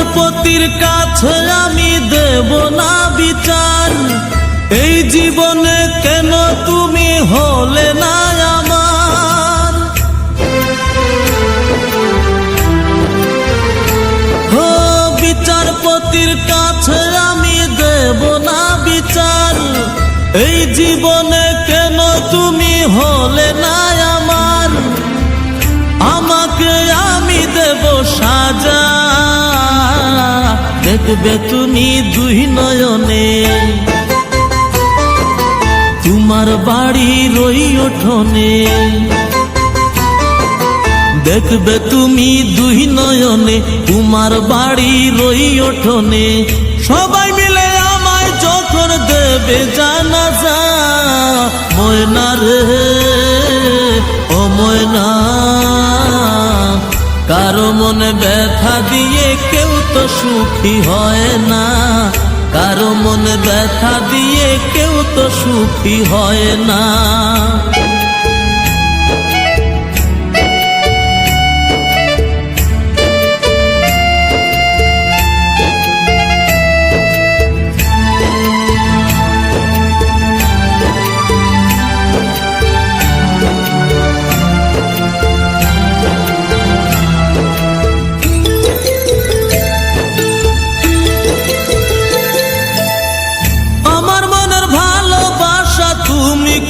বিচারপতির কাছে আমি দেব না বিচার, এই জীবনে কেন তুমি হলে না আমার। ও বিচারপতির কাছে আমি দেব না বিচার, এই জীবনে কেন তুমি হলে না আমার। আমাকে আমি দেব সাজা, দেখবে তুমি দুই নয়নে, তোমার বাড়ির ওই উঠোনে। দেখবে তুমি দুই নয়নে, তোমার বাড়ির ওই উঠোনে। সবাই মিলে আমায় যখন দেবে জানাজা, ময়না রে ও ময়না, কারো মনে ব্যথা দিয়ে কেউ তো সুখী হয় না, কারো মনে ব্যথা দিয়ে কেউ তো সুখী হয় না।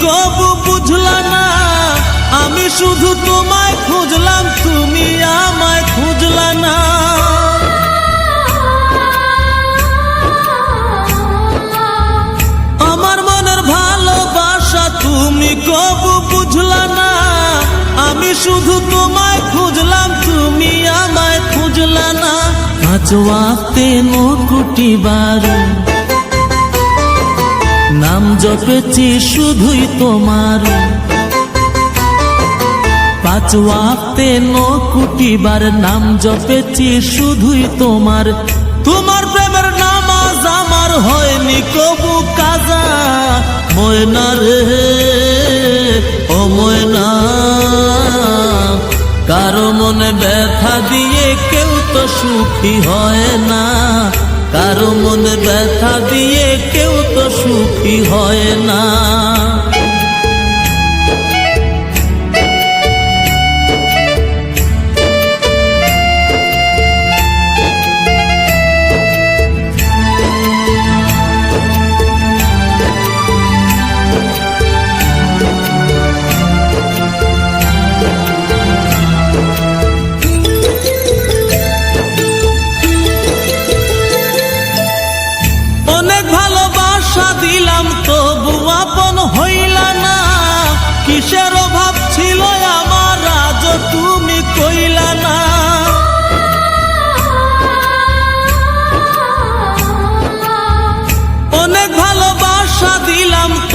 কবু বুঝলা না, আমি শুধু তোমায় খুঁজলাম, তুমি আমায় খুঁজলা না। আমার মনের ভালোবাসা তুমি কবু বুঝলা না, আমি শুধু তোমায় খুঁজলাম, তুমি আমায় খুঁজলা না। আজ ওয়াক্তে নকুটি বার নাম জপেছি শুধুই তোমার, পাঁচ ওয়াক্তে নকুটিবার নাম জপেছি শুধুই তোমার। তোমার প্রেমের নামাজ আমার হয়নি কবু কাজা, ময়না রে ও ময়না, কারো মনে ব্যথা দিয়ে কেউ তো সুখী হয় না, কারো মনে ব্যথা দিয়ে কেউ তো সুখী হয় না।